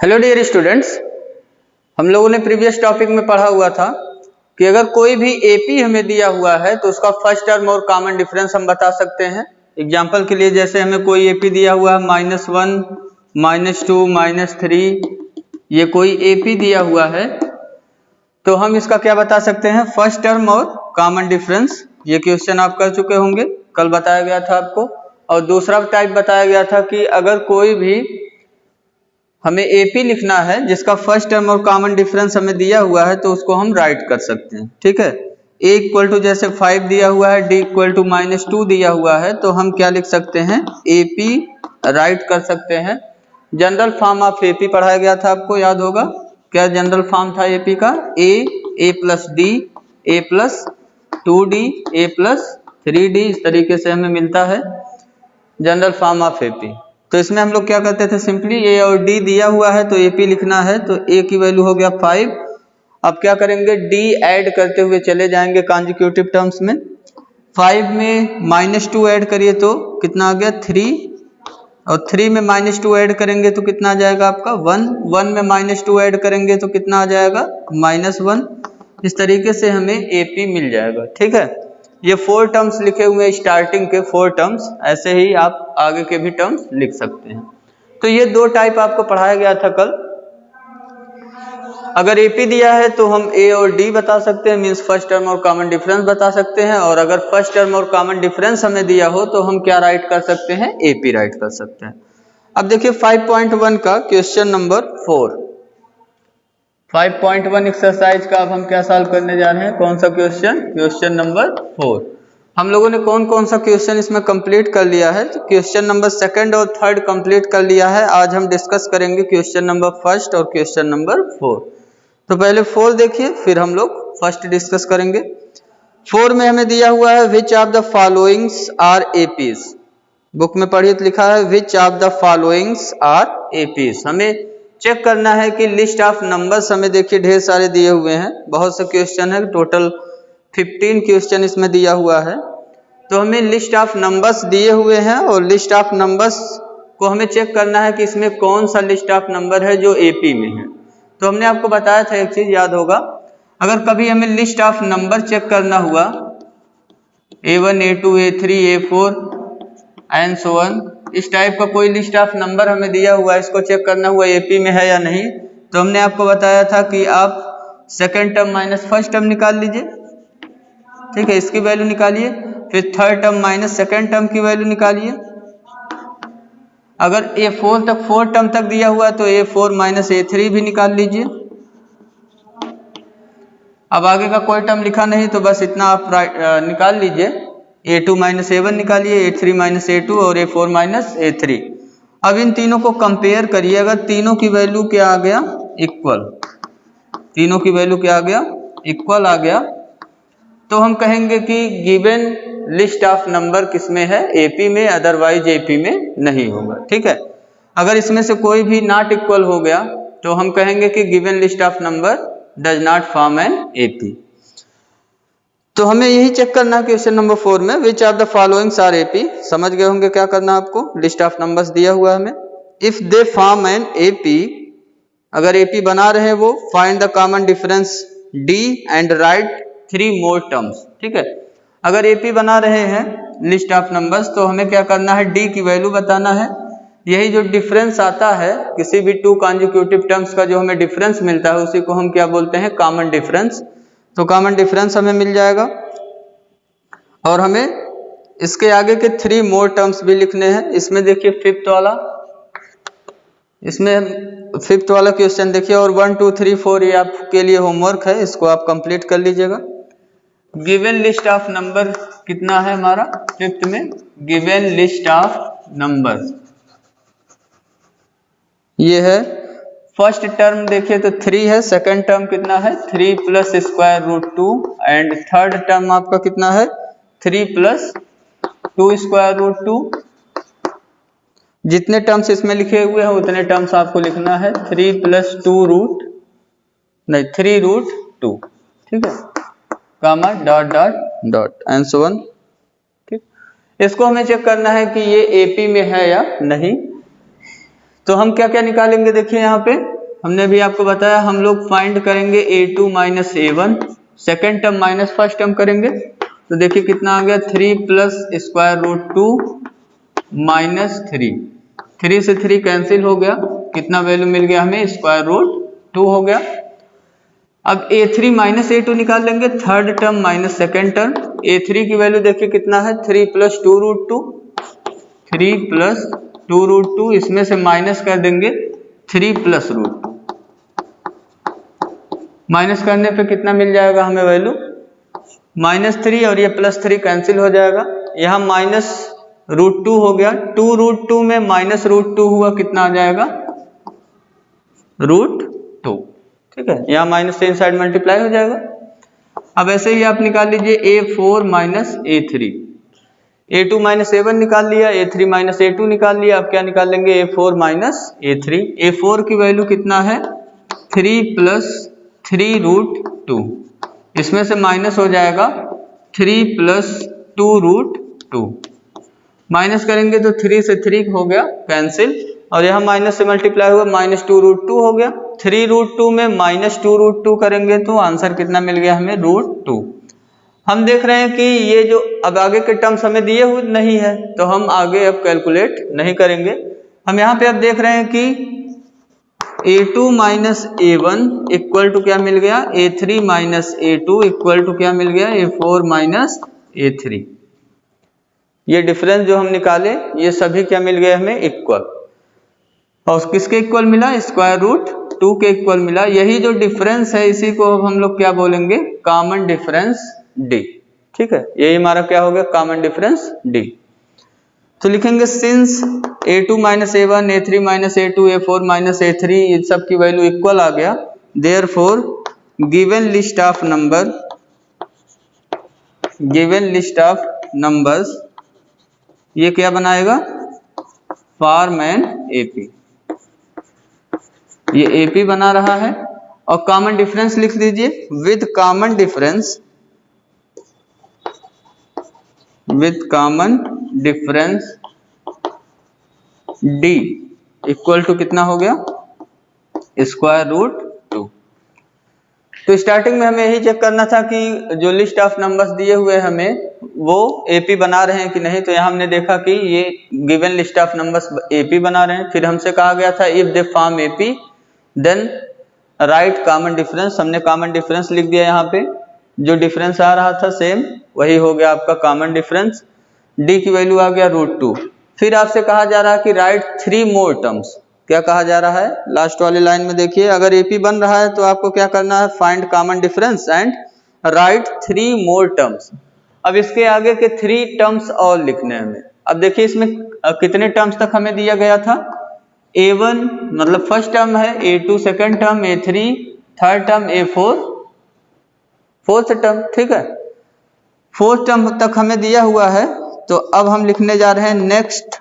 Hello dear students, हम लोगों ने प्रीवियस टॉपिक में पढ़ा हुआ था कि अगर कोई भी एपी हमें दिया हुआ है तो उसका फर्स्ट टर्म और कॉमन डिफरेंस हम बता सकते हैं। एग्जांपल के लिए जैसे हमें कोई एपी दिया हुआ है -1, -2, -3, ये कोई एपी दिया हुआ है तो हम इसका क्या बता सकते हैं, फर्स्ट टर्म और कॉमन डिफरेंस। ये क्वेश्चन आप कर चुके होंगे, कल बताया गया था आपको। और दूसरा टाइप बताया गया था कि अगर कोई भी हमें एपी लिखना है जिसका फर्स्ट टर्म और कॉमन डिफरेंस हमें दिया हुआ है तो उसको हम राइट कर सकते हैं। ठीक है, a इक्वल टू जैसे 5 दिया हुआ है, d इक्वल टू -2 दिया हुआ है तो हम क्या लिख सकते हैं, एपी राइट कर सकते हैं। जनरल फॉर्म ऑफ एपी पढ़ाया गया था, आपको याद होगा। क्या जनरल फॉर्म था एपी का, a plus D, a plus 2d, a plus 3d, इस तरीके से हमें मिलता है जनरल फॉर्म ऑफ एपी। तो इसमें हम लोग क्या करते थे, सिंपली ए और डी दिया हुआ है तो एपी लिखना है तो ए की वैल्यू हो गया 5। अब क्या करेंगे, डी ऐड करते हुए चले जाएंगे कॉन्जिक्यूटिव टर्म्स में। 5 में -2 ऐड करिए तो कितना आ गया 3, और 3 में -2 ऐड करेंगे तो कितना आ जाएगा आपका 1, 1 में -2 ऐड करेंगे तो कितना आ जाएगा -1। इस तरीके से हमें एपी मिल जाएगा। ठीक है, ये 4 टर्म्स लिखे हुए हैं, स्टार्टिंग के 4 टर्म्स, ऐसे ही आप आगे के भी टर्म्स लिख सकते हैं। तो ये 2 टाइप आपको पढ़ाया गया था कल। अगर एपी दिया है तो हम ए और डी बता सकते हैं, मींस फर्स्ट टर्म और कॉमन डिफरेंस बता सकते हैं। और अगर फर्स्ट टर्म और कॉमन डिफरेंस हमें दिया हो तो हम क्या राइट कर सकते हैं, एपी राइट कर सकते हैं। अब देखिए 5.1 का क्वेश्चन नंबर 4, 5.1 एक्सरसाइज का अब हम क्या सॉल्व करने जा रहे हैं, कौन सा क्वेश्चन, क्वेश्चन नंबर 4। हम लोगों ने कौन कौन सा क्वेश्चन इसमें कंप्लीट कर लिया है, तो क्वेश्चन नंबर 2 और 3 कंप्लीट कर लिया है। आज हम डिस्कस करेंगे क्वेश्चन नंबर 1 और क्वेश्चन नंबर 4। तो पहले 4 देखिए, फिर हम लोग फर्स्ट डिस्कस करेंगे। 4 में हमें दिया हुआ है which of the followings are APs. Book में पढ़िए तो लिखा है which of the followings are APs. हमें चेक करना है कि लिस्ट ऑफ नंबर्स हमें देखिए ढेर सारे दिए हुए हैं, बहुत से क्वेश्चन है, टोटल 15 क्वेश्चन इसमें दिया हुआ है। तो हमें लिस्ट ऑफ नंबर्स दिए हुए हैं और लिस्ट ऑफ नंबर्स को हमें चेक करना है कि इसमें कौन सा लिस्ट ऑफ नंबर है जो एपी में है। तो हमने आपको बताया था, एक चीज याद होगा, अगर कभी हमें लिस्ट ऑफ नंबर चेक करना हुआ, A1, A2, A3, A4 and so on, इस टाइप का कोई लिस्ट ऑफ नंबर हमें दिया हुआ है, इसको चेक करना हुआ एपी में है या नहीं, तो हमने आपको बताया था कि आप second term minus first term निकाल लीजिए। ठीक है, इसकी वैल्यू निकालिए, फिर third term minus second term की वैल्यू निकालिए। अगर A4 तक 4 टर्म तक दिया हुआ है तो A4 माइनस A3 भी निकाल लीजिए। अब आगे का कोई टर्म लिखा नहीं तो बस इतना आप निकाल लीजिए, A2 माइनस A1 निकालिए, A3 माइनस A2 और A4 माइनस A3। अब इन तीनों को कंपेयर करिए, अगर तीनों की वैल्यू क्या आ गया, इक्वल, तीनों की वैल्यू क्या आ गया, इक्वल आ गया, तो हम कहेंगे कि गिवन लिस्ट ऑफ नंबर किसमें है, एपी में, अदरवाइज एपी में नहीं होगा। ठीक है, अगर इसमें से कोई भी नॉट इक्वल हो गया तो हम कहेंगे कि given list of number does not form an AP. तो हमें यही चेक करना है क्वेश्चन नंबर 4 में, which of the followings are AP. समझ गए होंगे क्या करना है आपको, लिस्ट ऑफ नंबर्स दिया हुआ है हमें, if they form an AP, अगर एपी बना रहे हैं वो, find the common difference D and right 3 more terms. ठीक है, अगर एपी बना रहे हैं लिस्ट ऑफ नंबर्स तो हमें क्या करना है, डी की वैल्यू बताना है। यही जो डिफरेंस आता है किसी भी 2 कॉन्जिक्यूटिव टर्म्स का, जो हमें डिफरेंस मिलता है उसी को हम क्या बोलते हैं, कॉमन डिफरेंस। तो कॉमन डिफरेंस हमें मिल जाएगा और हमें इसके आगे के 3 मोर टर्म्स भी लिखने हैं। इसमें देखिए फिफ्थ वाला, इसमें फिफ्थ वाला क्वेश्चन देखिए, और 1, 2, 3, 4 ये आपके लिए होमवर्क है, इसको आप कंप्लीट कर लीजिएगा। गिवन लिस्ट ऑफ नंबर कितना है हमारा, फिफ्थ में गिवन लिस्ट ऑफ नंबर ये है। फर्स्ट टर्म देखिए तो 3 है, सेकंड टर्म कितना है 3 plus square root 2, and third term आपका कितना है 3 प्लस 2 स्क्वायर रूट 2। जितने टर्म्स इसमें लिखे हुए हैं उतने टर्म्स आपको लिखना है, 3 प्लस 2 रूट, नहीं 3 रूट 2। ठीक है, comma dot dot dot and so on. ठीक, इसको हमें चेक करना है कि ये एपी में है या नहीं। तो हम क्या क्या निकालेंगे, देखिए यहाँ पे हमने भी आपको बताया हम लोग फाइंड करेंगे a2 minus a1, second term minus first term करेंगे। तो देखिए कितना आ गया 3 प्लस स्क्वायर रूट 2 माइनस 3 से 3 कैंसिल हो गया, कितना वैल्यू मिल गया हमें स्क्वायर रूट 2 हो गया। अब a3 माइनस a2 निकाल लेंगे, third term minus second term. a3 की वैल्यू देखिए कितना है 3 प्लस 2 रूट 2, 3 प्लस 2 रूट 2, इसमें से माइनस कर देंगे 3 प्लस रूट 2, माइनस करने पे कितना मिल जाएगा हमें वैल्यू -3, और ये +3 कैंसिल हो जाएगा। यहाँ माइनस रूट 2 हो गया, 2 रूट 2 में माइनस रूट 2 हुआ, कितना आ जाएगा रूट 2, ठीक है। यहाँ माइनस से इनसाइड मल्टीप्लाई हो जाएगा। अब ऐसे ही आप निकाल लीजिए a4 minus a3, a2 minus a1 निकाल लिया, a3 माइनस a2 निकाल लिया। अब क्या निकाल लेंगे a4 माइनस a3। a4 की वैल्यू कितना है 3 प्लस 3 रूट 2, इसमें से माइनस हो जाएगा 3 प्लस 2 रूट 2, माइनस करेंगे तो 3 से 3 हो गया कैंसिल, और यहाँ माइनस से मल्टीप्लाई हुआ -2 रूट 2 हो गया। 3 रूट 2 में -2 रूट 2 करेंगे तो आंसर कितना मिल गया हमें रूट 2। हम देख रहे हैं कि ये जो अब आगे के टर्म्स हमें दिए हुए नहीं है, तो हम आगे अब कैलकुलेट नहीं करेंगे। हम यहाँ पे अब देख रहे हैं कि a2 minus a1 equal to क्या मिल गया a3 minus a2 equal to क्या मिल गया a4 माइनस a3। ये डिफरेंस जो हम निकाले ये सभी क्या मिल गए हमें इक्वल, और किसके इक्वल मिला स्क्वायर रूट 2 के इक्वल मिला। यही जो डिफरेंस है इसी को हम लोग क्या बोलेंगे कॉमन डिफरेंस D, ठीक है। यही हमारा क्या हो गया कॉमन डिफरेंस D। तो लिखेंगे since a2 minus a1, a3 minus a2, a4 minus a3 इन सब की वैल्यू इक्वल आ गया, therefore given list of numbers ये क्या बनाएगा फॉर्म एन AP। ये AP बना रहा है, और कॉमन डिफरेंस लिख दीजिए with common difference D equal to कितना हो गया स्क्वायर रूट 2। तो स्टार्टिंग में हमें यही चेक करना था कि जो लिस्ट ऑफ नंबर्स दिए हुए हमें वो AP बना रहे हैं कि नहीं। तो यहाँ हमने देखा कि ये given list of numbers AP बना रहे हैं। फिर हमसे कहा गया था if they form AP then write common difference, हमने कॉमन डिफरेंस लिख दिया। यहाँ पे जो डिफरेंस आ रहा था सेम वही हो गया आपका कॉमन डिफरेंस। D की वैल्यू आ गया रूट 2। फिर आपसे कहा जा रहा है कि राइट 3 मोर टर्म्स। क्या कहा जा रहा है लास्ट वाली लाइन में देखिए, अगर AP बन रहा है तो आपको क्या करना है find common difference and right 3 more terms. अब इसके आगे के 3 टर्म्स और लिखने हमें। अब देखिए इसमें कितने टर्म्स तक हमें दिया गया था A1 मतलब फर्स्ट टर्म है, A2 second term, A3 third term, A4 fourth term, ठीक है। फोर्थ टर्म तक हमें दिया हुआ है। तो अब हम लिखने जा रहे हैं नेक्स्ट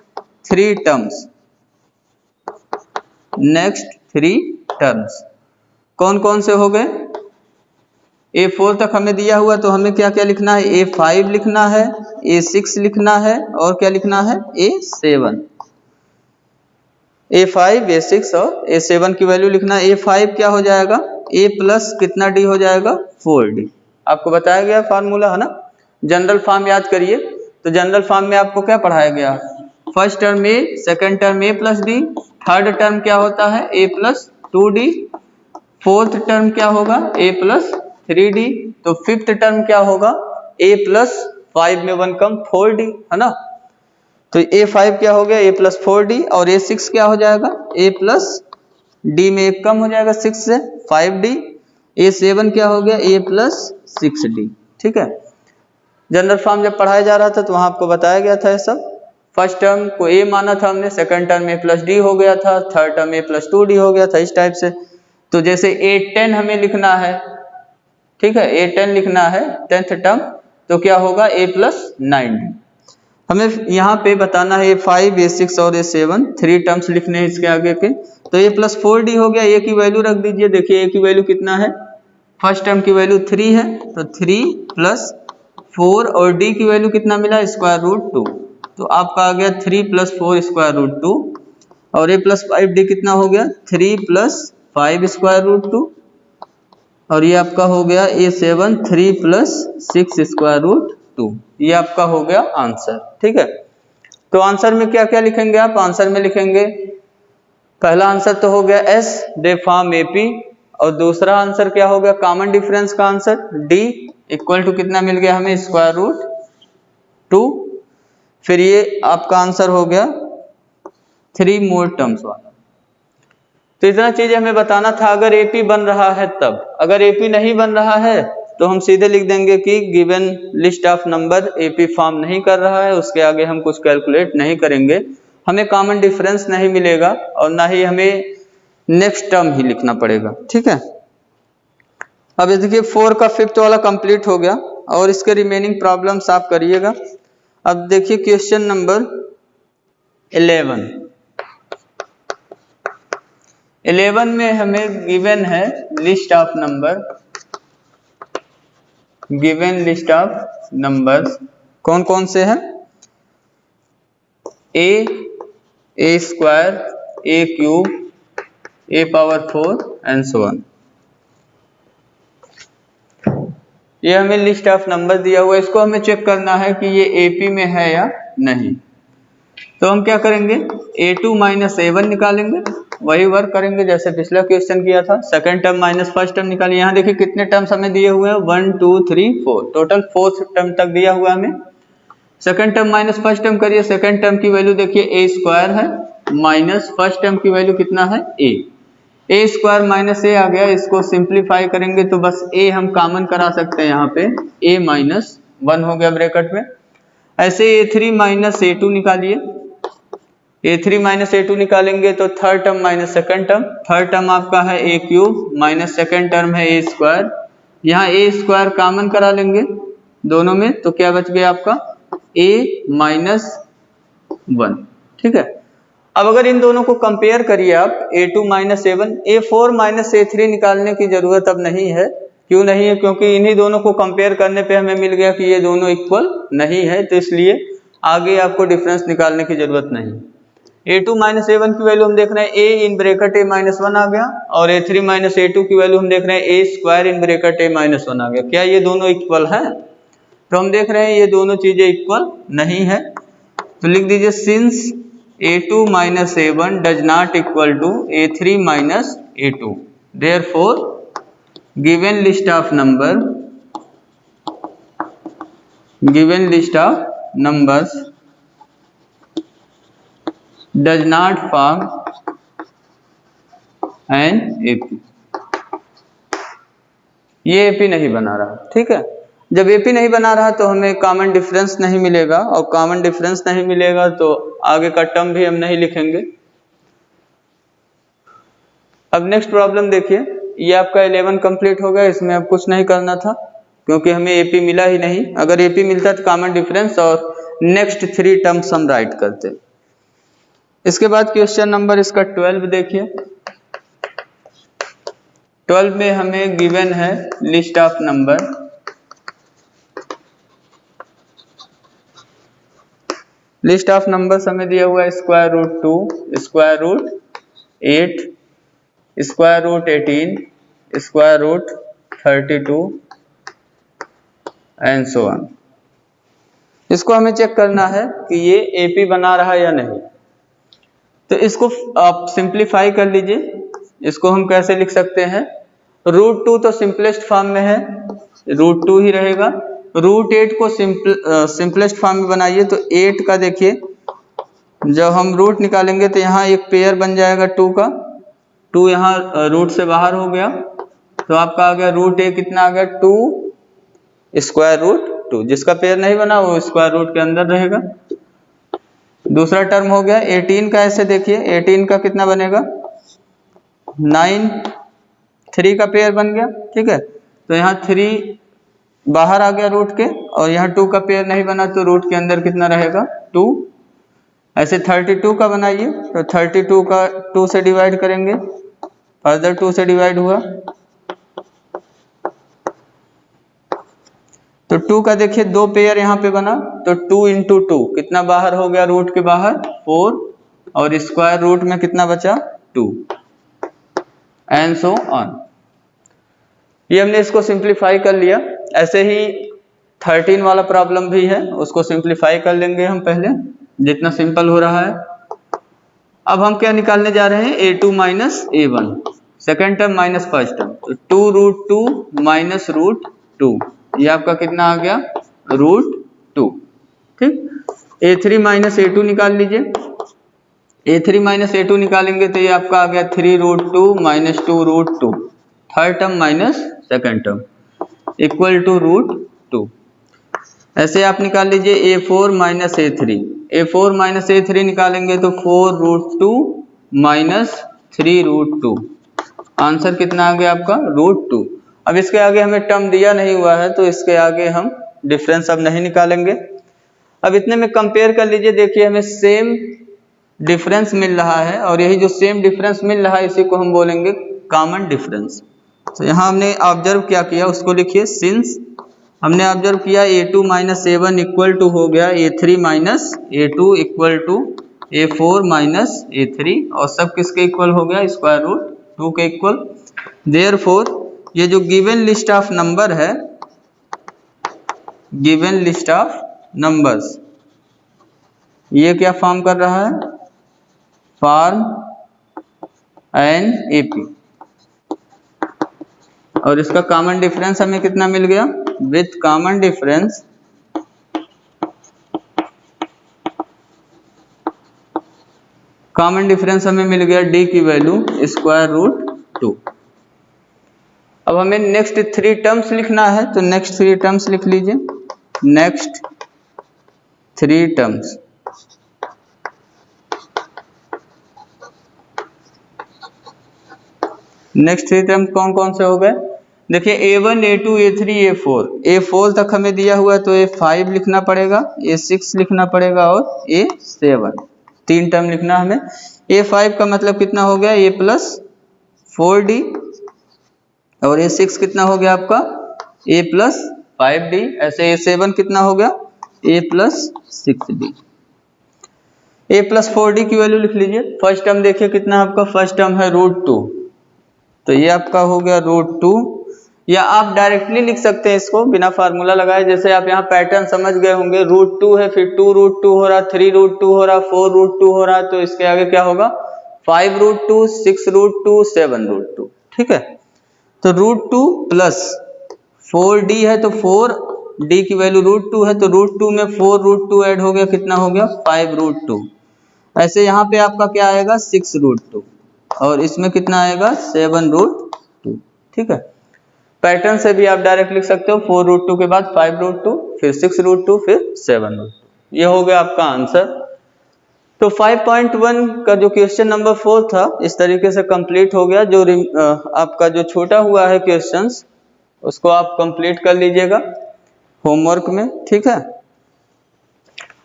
3 टर्म्स। कौन कौन से हो गए A4 तक हमें दिया हुआ, तो हमें क्या क्या लिखना है A5 लिखना है, A6 लिखना है, और क्या लिखना है A7। A5, A6 और A7 की वैल्यू लिखना है। A5 क्या हो जाएगा A प्लस कितना D हो जाएगा 4D। आपको बताया गया फार्मूला है ना। जनरल फॉर्म याद करिए। तो जनरल फॉर्म में आपको क्या पढ़ाया गया first term A, second term A plus D, third term क्या होता है A plus 2D, fourth term क्या होगा A प्लस 3D, तो फिफ्थ टर्म क्या होगा A प्लस 5 में 1 कम 4D, है ना। तो A5 क्या हो गया A प्लस 4D, और A6 क्या हो जाएगा A प्लस D में 1 कम हो जाएगा 6 से 5D। A7 क्या हो गया A प्लस 6D, ठीक है। जनरल फॉर्म जब पढ़ाया जा रहा था तो वहां आपको बताया गया था ये सब। फर्स्ट टर्म को A माना था हमने, second term A plus D हो गया था, third term A plus 2D हो गया था, इस टाइप से। तो जैसे A10 हमें लिखना है, ठीक है, A10 लिखना है 10th टर्म, तो क्या होगा A प्लस 9D। हमें यहाँ पे बताना है A5, A6 और A7 3 टर्म्स लिखने हैं इसके आगे के। तो A प्लस 4D हो गया, A की वैल्यू रख दीजिए। देखिए A की वैल्यू कितना है, फर्स्ट टर्म की वैल्यू 3 है, तो 3 प्लस 4, और D की वैल्यू कितना मिला स्क्वायर रूट 2। तो आपका आ गया 3 प्लस 4 स्क्वायर रूट 2, और A प्लस 5D कितना हो गया 3 प्लस 5 स्क्वायर रूट 2 और ये आपका हो गया A7 3 प्लस 6 स्क्वायर रूट 2। ये आपका हो गया आंसर। ठीक है, तो आंसर में क्या क्या लिखेंगे आप? आंसर में लिखेंगे पहला आंसर तो हो गया S दे फॉर्म AP और दूसरा आंसर क्या हो गया कॉमन डिफरेंस का आंसर D इक्वल टू कितना मिल गया हमें स्क्वायर रूट 2। फिर ये आपका आंसर हो गया 3 मोर टर्म्स वाला। तो इतना चीज हमें बताना था अगर AP बन रहा है तब। अगर AP नहीं बन रहा है तो हम सीधे लिख देंगे कि given list of number AP form नहीं कर रहा है, उसके आगे हम कुछ कैलकुलेट नहीं करेंगे, हमें कॉमन डिफरेंस नहीं मिलेगा और ना ही हमें नेक्स्ट टर्म ही लिखना पड़ेगा। ठीक है, अब ये देखिए 4 का 5th वाला कंप्लीट हो गया और इसके रिमेनिंग प्रॉब्लम्स आप करिएगा। अब देखिए क्वेश्चन नंबर 11 में हमें गिवन है list of number, given list of numbers कौन कौन से हैं? a square, a cube, a power 4 and so on. ये हमें लिस्ट ऑफ नंबर दिया हुआ है, इसको हमें चेक करना है कि ये AP में है या नहीं। तो हम क्या करेंगे A2 माइनस A1 निकालेंगे, वही वर्क करेंगे जैसे पिछला क्वेश्चन किया था। Second term minus first term निकालिए। यहाँ देखिए कितने टर्म्स हमें दिए हुए हैं 1 2 3 4, टोटल 4 टर्म तक दिया हुआ है हमें। Second term minus first term करिए, सेकंड टर्म की वैल्यू देखिए a स्क्वायर है माइनस फर्स्ट टर्म की वैल्यू कितना है a स्क्वायर माइनस a आ गया। इसको सिंप्लीफाई करेंगे तो बस a हम कॉमन करा सकते हैं, यहाँ पे a माइनस 1 हो गया ब्रैकेट में। ऐसे a3 माइनस a2 निकालिए, a3 माइनस a2 निकालेंगे तो third term minus second term, third term आपका है a cube minus second term है a स्क्वायर। यहाँ a स्क्वायर कॉमन करा लेंगे दोनों में तो क्या बच गया आपका a माइनस 1। ठीक है, अब अगर इन दोनों को कंपेयर करिए आप a2 minus a1, a4 minus a3 निकालने की जरूरत अब नहीं है। क्यों नहीं है? क्योंकि इन्हीं दोनों को कंपेयर करने पे हमें मिल गया कि ये दोनों इक्वल नहीं है, तो इसलिए आगे आपको डिफरेंस निकालने की जरूरत नहीं। a2 माइनस a1 की वैल्यू हम देख रहे हैं a in bracket a minus 1 आ गया और a3 माइनस a2 की वैल्यू हम देख रहे हैं a square in bracket a minus 1 आ गया। क्या ये दोनों इक्वल है? तो हम देख रहे हैं ये दोनों चीजें इक्वल नहीं है, तो लिख दीजिए since a2 minus a1 does not equal to a3 minus a2, therefore given list of number, given list of numbers does not form an AP। ये AP नहीं बना रहा। ठीक है, जब AP नहीं बना रहा तो हमें कॉमन डिफरेंस नहीं मिलेगा और कॉमन डिफरेंस नहीं मिलेगा तो आगे का टर्म भी हम नहीं लिखेंगे। अब नेक्स्ट प्रॉब्लम देखिए, ये आपका 11 कंप्लीट हो गया, इसमें अब कुछ नहीं करना था क्योंकि हमें AP मिला ही नहीं। अगर AP मिलता तो कॉमन डिफरेंस और नेक्स्ट 3 टर्म्स हम राइट करते। इसके बाद क्वेश्चन नंबर इसका 12 देखिए। 12 में हमें गिवन है list of number, list of numbers हमें दिया हुआ है square root 2, square root 8, square root 18, square root 32 and so on. इसको हमें चेक करना है कि ये AP बना रहा है या नहीं। तो इसको आप सिंप्लीफाई कर लीजिए। इसको हम कैसे लिख सकते हैं? रूट 2 तो सिंपलेस्ट फॉर्म में है, रूट 2 ही रहेगा। रूट 8 को सिंपलेस्ट फॉर्म में बनाइए तो 8 का देखिए जब हम रूट निकालेंगे तो यहाँ एक पेयर बन जाएगा 2 का, 2 यहाँ रूट से बाहर हो गया तो आपका आ गया रूट a कितना आ गया 2 स्क्वायर रूट 2। जिसका पेयर नहीं बना वो स्क्वायर रूट के अंदर रहेगा। दूसरा टर्म हो गया 18 का, ऐसे देखिए 18 का कितना बनेगा 9, 3 का पेयर बन गया। ठीक है, तो यहाँ 3 बाहर आ गया रूट के और यहाँ 2 का पेयर नहीं बना तो रूट के अंदर कितना रहेगा 2। ऐसे 32 का बनाइए तो 32 का 2 से डिवाइड करेंगे, फर्दर 2 से डिवाइड हुआ तो 2 का देखिए 2 पेयर यहाँ पे बना तो 2 इंटू 2 कितना बाहर हो गया रूट के बाहर 4 और स्क्वायर रूट में कितना बचा 2। And so on. ये हमने इसको सिंप्लीफाई कर लिया। ऐसे ही 13 वाला प्रॉब्लम भी है, उसको सिंप्लीफाई कर लेंगे हम पहले, जितना सिंपल हो रहा है। अब हम क्या निकालने जा रहे हैं, a2 minus a1, second term minus first term, तो 2√2 माइनस √2, ये आपका कितना आ गया, √2। ठीक, a3 माइनस a2 निकाल लीजिए। a3 माइनस a2 निकालेंगे तो ये आपका आ गया 3√2 minus 2√2, third term minus second term equal to √2। ऐसे आप निकाल लीजिए a4 minus a3, a4 minus a3 निकालेंगे तो 4√2 माइनस 3√2, आंसर कितना आ गया आपका, √2। अब इसके आगे हमें टर्म दिया नहीं हुआ है तो इसके आगे हम डिफरेंस अब नहीं निकालेंगे। अब इतने में कंपेयर कर लीजिए, देखिए हमें सेम डिफरेंस मिल रहा है, और यही जो सेम डिफरेंस मिल रहा है इसी को हम बोलेंगे कॉमन डिफरेंस। तो यहाँ हमने ऑब्जर्व क्या किया उसको लिखिए, सिंस हमने ऑब्जर्व किया a2 minus a1 equal to हो गया a3 minus a2 equal to a4 minus a3, और सब किसके इक्वल हो गया, √2 के इक्वल। देयरफॉर ये जो गिवन लिस्ट ऑफ नंबर है, गिवन लिस्ट ऑफ नंबर्स, ये क्या फॉर्म कर रहा है, फॉर्म एन एपी, और इसका कॉमन डिफरेंस हमें कितना मिल गया, विथ कॉमन डिफरेंस हमें मिल गया d की वैल्यू √2। अब हमें नेक्स्ट 3 टर्म्स लिखना है, तो नेक्स्ट 3 टर्म्स लिख लीजिए। नेक्स्ट 3 टर्म्स, नेक्स्ट 3 टर्म्स कौन कौन से हो गए, देखिए a1 a2 a3 a4, a4 तक हमें दिया हुआ है तो a5 लिखना पड़ेगा, a6 लिखना पड़ेगा और a7, 3 टर्म लिखना हमें। a5 का मतलब कितना हो गया, a प्लस 4d, और a6 कितना हो गया आपका, a प्लस 5d। ऐसे a7 कितना हो गया, a plus 6d। a plus 4d की वैल्यू लिख लीजिए। फर्स्ट टर्म देखिए कितना आपका, फर्स्ट टर्म है √2, तो ये आपका हो गया √2, या आप डायरेक्टली लिख सकते हैं इसको बिना फार्मूला लगाए। जैसे आप यहाँ पैटर्न समझ गए होंगे, √2 है, फिर 2√2 हो रहा, 3√2 हो रहा, 4√2 हो रहा, तो इसके आगे क्या होगा, 5√2, 6√2, 7√2। ठीक है, तो √2 प्लस 4d है तो 4d की वैल्यू √2 है, तो √2 में 4√2 ऐड हो गया, कितना हो गया, 5√2। ऐसे यहाँ पे आपका क्या आएगा, 6√2, और इसमें कितना आएगा, 7√2। ठीक है, पैटर्न से भी आप डायरेक्ट लिख सकते हो, 4√2 के बाद 5√2, फिर 6√2, फिर 7√2। ये हो गया आपका आंसर। तो 5.1 का जो क्वेश्चन नंबर 4 था इस तरीके से कंप्लीट हो गया। जो आपका जो छोटा हुआ है क्वेश्चंस, उसको आप कंप्लीट कर लीजिएगा होमवर्क में। ठीक है,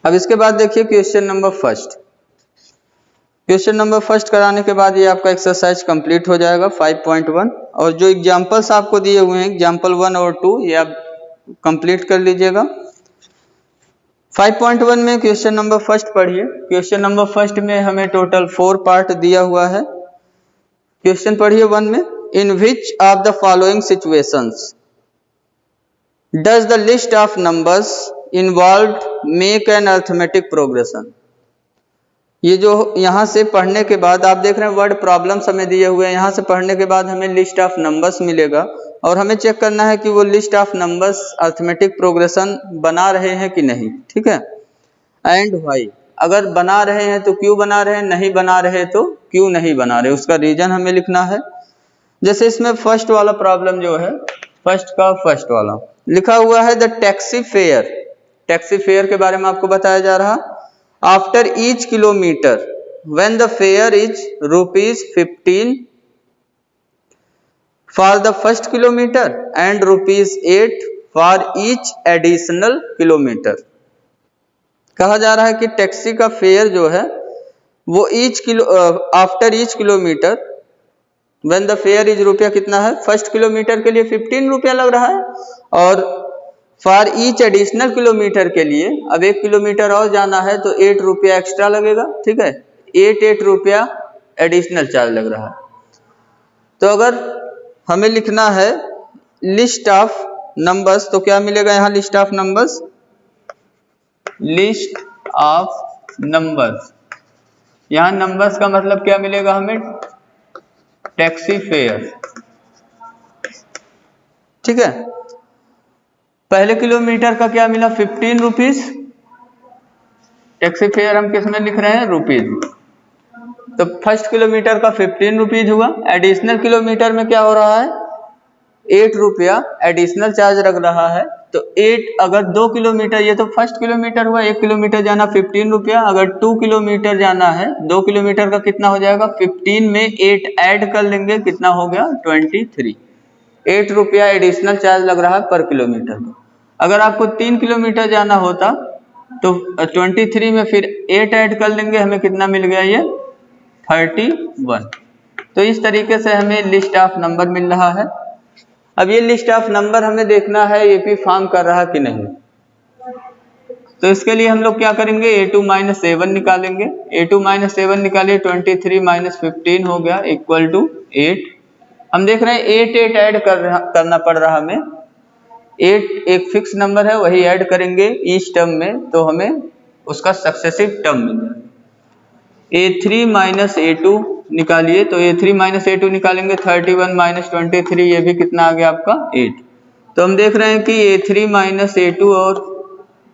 अब इसके बाद देखिए question number first. Question number first कराने के बाद ये आपका एक्सरसाइज कंप्लीट हो जाएगा 5.1, और जो एग्जांपल्स आपको दिए हुए हैं एग्जांपल 1 और 2 ये आप कंप्लीट कर लीजिएगा। 5.1 में क्वेश्चन नंबर फर्स्ट पढ़िए। क्वेश्चन नंबर फर्स्ट में हमें टोटल 4 पार्ट दिया हुआ है। क्वेश्चन पढ़िए 1 में, in which of the following situations does the list of numbers involved make an arithmetic progression. ये जो यहाँ से पढ़ने के बाद आप देख रहे हैं वर्ड प्रॉब्लम्स हमें दिए हुए हैं, यहाँ से पढ़ने के बाद हमें लिस्ट ऑफ नंबर्स मिलेगा, और हमें चेक करना है कि वो list of numbers arithmetic progression बना रहे हैं कि नहीं। ठीक है, एंड व्हाई, अगर बना रहे हैं तो क्यों बना रहे हैं, नहीं बना रहे तो क्यों नहीं बना रहे, उसका रीजन हमें लिखना है। जैसे इसमें फर्स्ट वाला प्रॉब्लम जो है, फर्स्ट वाला लिखा हुआ है the taxi fare. Taxi fare के बारे में आपको बताया जा रहा, after each kilometer when the fare is ₹15 for the first kilometer and ₹8 for each additional kilometer। कहा जा रहा है कि टैक्सी का फेयर जो है वो after each kilometre when the fare is रुपया कितना है, फर्स्ट किलोमीटर के लिए 15 रुपया लग रहा है, और फॉर ईच एडिशनल किलोमीटर के लिए अब 1 किलोमीटर और जाना है तो 8 रुपया एक्स्ट्रा लगेगा। ठीक है, 8 रुपया एडिशनल चार्ज लग रहा है। तो तो अगर हमें लिखना है लिस्ट ऑफ नंबर्स तो क्या मिलेगा यहाँ? List of numbers, list of numbers, यहाँ नंबर्स का मतलब क्या मिलेगा हमें? Taxi fare. ठीक है, पहले किलोमीटर का क्या मिला? 15 रुपीज। टैक्सी फेयर हम किस में लिख रहे हैं? रुपीज। तो फर्स्ट किलोमीटर का 15 रुपीज हुआ। एडिशनल किलोमीटर में क्या हो रहा है? 8 रुपया एडिशनल चार्ज लग रहा है। तो 8 अगर 2 किलोमीटर, ये तो फर्स्ट किलोमीटर हुआ, 1 किलोमीटर जाना 15 रुपया। अगर 2 किलोमीटर जाना है, 2 किलोमीटर का कितना हो जाएगा? 15 में 8 ऐड कर लेंगे, कितना हो गया? 23। 8 रुपया एडिशनल चार्ज लग रहा है पर किलोमीटर का। अगर आपको 3 किलोमीटर जाना होता तो 23 में फिर 8 ऐड कर लेंगे, हमें कितना मिल गया? ये 31। तो इस तरीके से हमें लिस्ट ऑफ नंबर मिल रहा है। अब ये लिस्ट ऑफ नंबर हमें देखना है एपी फॉर्म कर रहा कि नहीं। तो इसके लिए हम लोग क्या करेंगे? A2 - A1 निकालेंगे। A2 - A1 निकालिए, 23 - 15 हो गया इक्वल टू 8। हम देख रहे हैं 8 ऐड करना पड़ रहा हमें। 8 एक फिक्स नंबर है, वही ऐड करेंगे ईच टर्म में, तो हमें उसका सक्सेसिव टर्म मिल जाएगा। A3 - A2 निकालिए, तो A3 - A2 निकालेंगे, 31 - 23, ये भी कितना आ गया आपका? 8। तो हम देख रहे हैं कि A3 - A2 और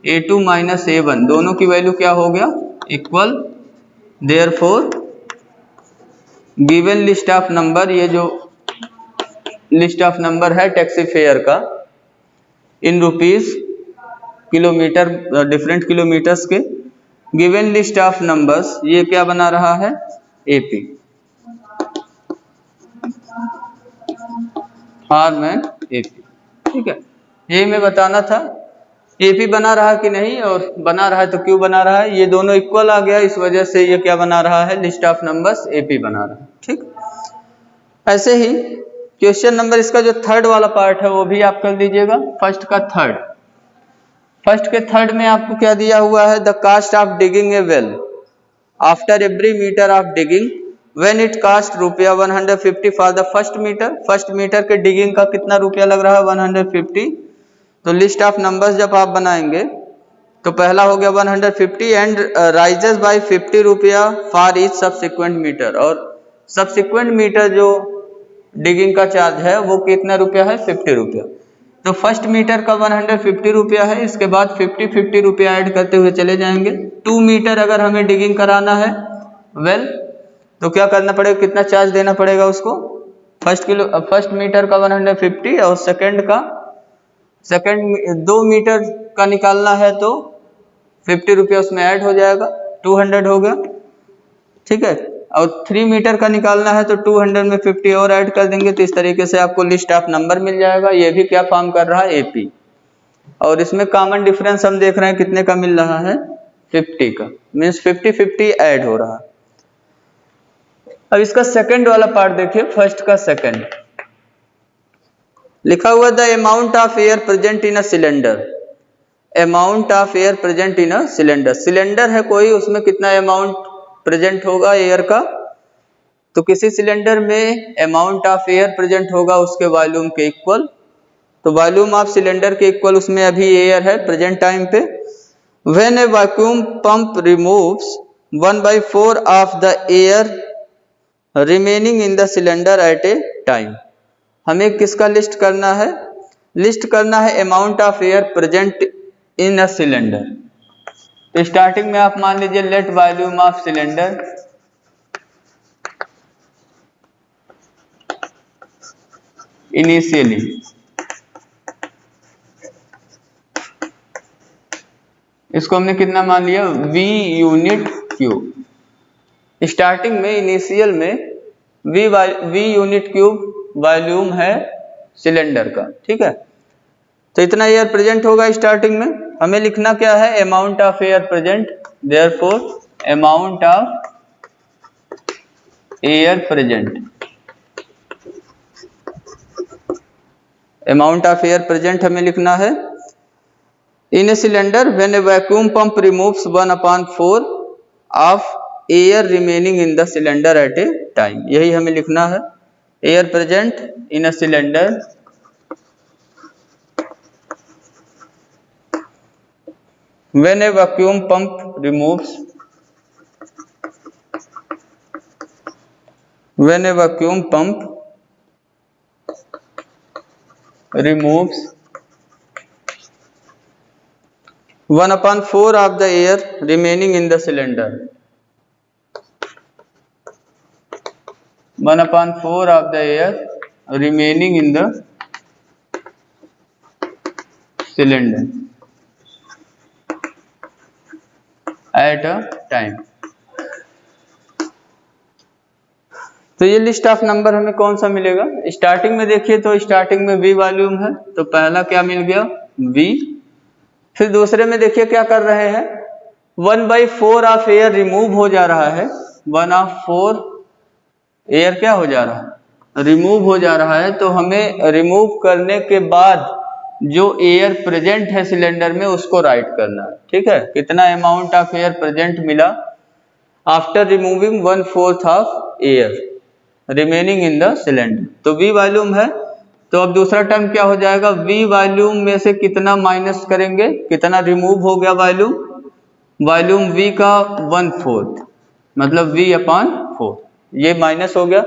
A2 - A1 दोनों की वैल्यू क्या हो गया? Equal. Therefore given list of number, ये जो लिस्ट ऑफ नंबर है टैक्सी फेयर का in rupees kilometre, different kilometres के, गिवन लिस्ट ऑफ नंबर्स, ये क्या बना रहा है? AP, form and AP. ठीक है, यही मैं बताना था। एपी बना रहा कि नहीं, और बना रहा है तो क्यों बना रहा है? ये दोनों इक्वल आ गया, इस वजह से ये क्या बना रहा है? लिस्ट ऑफ नंबर्स एपी बना रहा है। ठीक, ऐसे ही क्वेश्चन नंबर इसका जो थर्ड वाला पार्ट है वो भी आप कर लीजिएगा। फर्स्ट का थर्ड, फर्स्ट के थर्ड में आपको क्या दिया हुआ है? The cost of digging a well after every metre of digging when it cost रुपया 150 for the first metre. First metre के डिगिंग का कितना रुपया लग रहा है? 150। तो लिस्ट ऑफ नंबर्स जब आप बनाएंगे तो पहला हो गया 150 एंड राइजेस बाय 50 रुपया फॉर ईच सब्सिक्वेंट मीटर, और सब्सिक्वेंट मीटर जो डिगिंग का चार्ज है वो कितना रुपया है? 50 रुपया। तो फर्स्ट मीटर का 150 रुपया है, इसके बाद 50 रुपया ऐड करते हुए चले जाएंगे। 2 मीटर अगर हमें डिगिंग कराना है वेल, तो क्या करना पड़ेगा? कितना चार्ज देना पड़ेगा उसको? फर्स्ट मीटर का 150 और सेकंड 2 मीटर का निकालना है तो 50 रुपया उसमें ऐड हो जाएगा, 200 हो गया। ठीक है, और 3 मीटर का निकालना है तो 200 में 50 और ऐड कर देंगे। तो इस तरीके से आपको लिस्ट ऑफ नंबर मिल जाएगा। ये भी क्या फॉर्म कर रहा है? एपी। और इसमें कॉमन डिफरेंस हम देख रहे हैं कितने का मिल रहा है? 50 का, मीन्स 50 ऐड हो रहा है। अब इसका सेकंड वाला पार्ट देखिए, फर्स्ट का सेकंड लिखा हुआ the amount of air present in a cylinder. Amount of air present in a cylinder, cylinder है कोई, उसमें कितना अमाउंट प्रेजेंट होगा एयर का? तो किसी सिलेंडर में अमाउंट ऑफ एयर प्रेजेंट होगा उसके वॉल्यूम के इक्वल। तो वॉल्यूम ऑफ सिलेंडर के इक्वल उसमें अभी एयर है प्रेजेंट टाइम पे। When a vacuum pump removes 1/4 of the air remaining in the cylinder at a time. हमें किसका लिस्ट करना है? लिस्ट करना है amount of air present in a cylinder. तो स्टार्टिंग में आप मान लीजिए let volume of cylinder initially, इसको हमने कितना मान लिया? V unit cube. स्टार्टिंग में इनिशियल में V यूनिट क्यूब वॉल्यूम है सिलेंडर का। ठीक है, तो इतना एयर प्रेजेंट होगा स्टार्टिंग में। हमें लिखना क्या है? Amount of air present. Therefore amount of air present, amount of air present हमें लिखना है in a cylinder when a vacuum pump removes 1/4 of air remaining in the cylinder at a time. यही हमें लिखना है। Air present in a cylinder when a vacuum pump removes when a vacuum pump removes 1/4 of the air remaining in the cylinder, 1/4 of the air remaining in the cylinder at a time। तो ये list of number हमें कौन सा मिलेगा? Starting में देखिए तो starting में V वॉल्यूम है, तो पहला क्या मिल गया? V। फिर दूसरे में देखिए क्या कर रहे हैं, 1/4 ऑफ एयर रिमूव हो जा रहा है, 1/4 एयर क्या हो जा रहा है? रिमूव हो जा रहा है। तो हमें रिमूव करने के बाद जो एयर प्रेजेंट है सिलेंडर में उसको राइट करना है। ठीक है, कितना अमाउंट ऑफ एयर प्रेजेंट मिला after removing 1/4 of air remaining in the cylinder. तो V वॉल्यूम है, तो अब दूसरा टर्म क्या हो जाएगा? V वॉल्यूम में से कितना माइनस करेंगे, कितना रिमूव हो गया वॉल्यूम? वॉल्यूम V का 1/4 मतलब V/4, ये माइनस हो गया।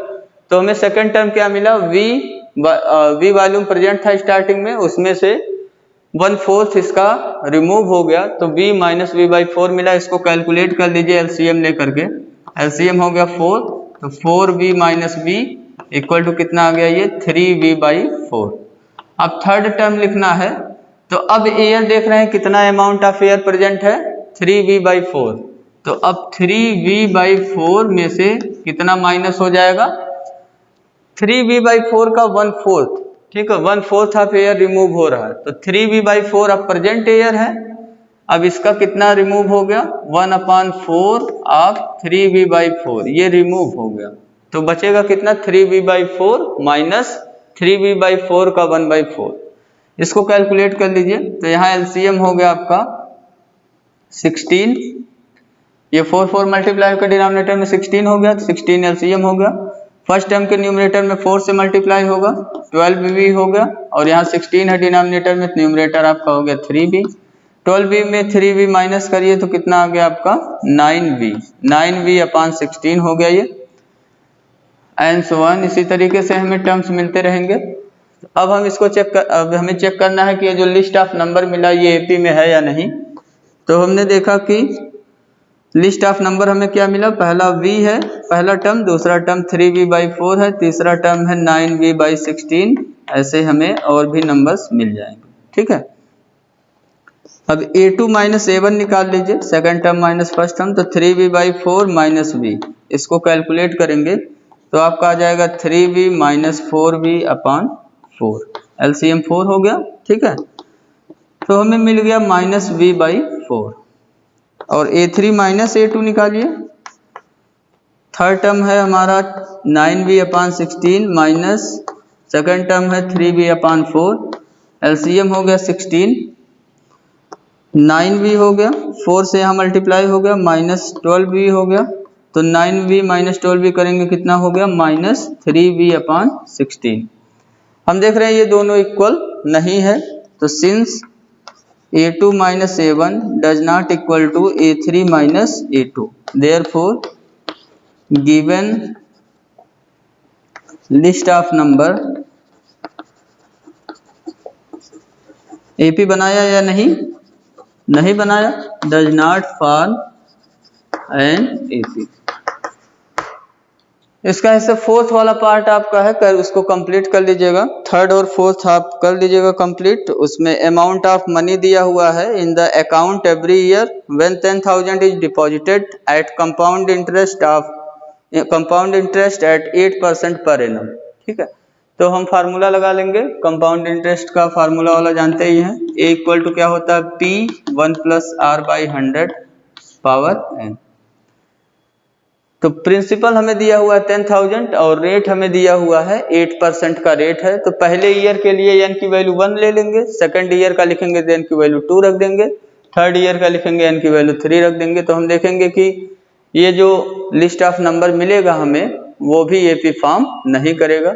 तो हमें सेकंड टर्म क्या मिला? V वॉल्यूम प्रेजेंट था स्टार्टिंग में, उसमें से 1/4 इसका रिमूव हो गया, तो V माइनस V/4 मिला। इसको कैलकुलेट कर लीजिए LCM लेकर के। LCM हो गया 4, तो 4V minus V equal to कितना आ गया? ये 3V/4। अब थर्ड टर्म लिखना है, तो अब एयर देख रहे हैं कितना अमाउंट ऑफ एयर प्रेजेंट है? 3V/4। तो अब 3V/4 में से कितना माइनस हो जाएगा? 3V/4 का 1/4, ठीक है, 1/4 ऑफ एयर रिमूव हो रहा है, तो 3V/4 अब प्रेजेंट एयर है। अब इसका कितना रिमूव हो गया? 1/4 ऑफ 3V/4, ये रिमूव हो गया। तो बचेगा कितना? 3V/4 माइनस 3V/4 का 1/4। इसको कैलकुलेट कर लीजिए, तो यहाँ LCM हो गया आपका 16, ये 4 मल्टीप्लाई का डिनोमिनेटर में 16 हो गया, तो 16 LCM हो गया। फर्स्ट टर्म के न्यूमरेटर में 4 से मल्टीप्लाई होगा, 12V हो गया, और यहाँ 16 है डिनोमिनेटर में, न्यूमरेटर आपका हो गया 3V। 12V में 3V माइनस करिए तो कितना आ गया आपका? 9V, 9V/16 हो गया ये, एंड सो ऑन। इसी तरीके से हमें टर्म्स मिलते रहेंगे। अब हम इसको अब हमें चेक करना है कि ये जो लिस्ट ऑफ नंबर मिला ये AP में है या नहीं। तो हमने देखा कि लिस्ट ऑफ नंबर हमें क्या मिला? पहला V है पहला टर्म, दूसरा टर्म 3V/4 है, तीसरा टर्म है 9V/16। ऐसे हमें और भी नंबर्स मिल जाएंगे। ठीक है, अब A2 माइनस A1 निकाल लीजिए, second term minus first term, तो 3V/4 माइनस V, इसको कैलकुलेट करेंगे तो आपका आ जाएगा 3V माइनस 4V/4, LCM 4 हो गया। ठीक है, तो हमें मिल गया माइनस V/4। और A3 माइनस A2 निकालिए, थर्ड टर्म है हमारा 9V/16 माइनस सेकंड टर्म है 3V/4, LCM हो गया 16, 9V हो गया, 4 से यहाँ मल्टीप्लाई हो गया, माइनस 12V हो गया, तो 9V माइनस 12V करेंगे कितना हो गया? Minus 3V/16। हम देख रहे हैं ये दोनों इक्वल नहीं है, तो since A2 minus A1 does not equal to A3 minus A2, therefore given list of number AP बनाया या नहीं? नहीं बनाया, does not form an AP। इसका ऐसे फोर्थ वाला पार्ट आपका है, कर उसको कंप्लीट कर लीजिएगा। थर्ड और फोर्थ आप कर लीजिएगा कंप्लीट। उसमें अमाउंट ऑफ मनी दिया हुआ है in the account every year when 10,000 is deposited at compound interest at 8% per annum. ठीक है, तो हम फार्मूला लगा लेंगे। कंपाउंड इंटरेस्ट का फार्मूला वाला जानते ही हैं, A इक्वल टू क्या होता है? P1 + R/100 power n। तो प्रिंसिपल हमें दिया हुआ है 10,000 और रेट हमें दिया हुआ है 8% का रेट है। तो पहले ईयर के लिए n की वैल्यू 1 ले लेंगे, सेकंड ईयर का लिखेंगे तो n की वैल्यू 2 रख देंगे, थर्ड ईयर का लिखेंगे n की वैल्यू 3 रख देंगे। तो हम देखेंगे कि ये जो लिस्ट ऑफ नंबर मिलेगा हमें वो भी एपी फॉर्म नहीं करेगा।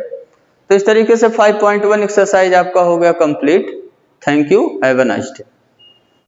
तो इस तरीके से 5.1 एक्सरसाइज आपका हो गया complete. Thank you, have a nice day.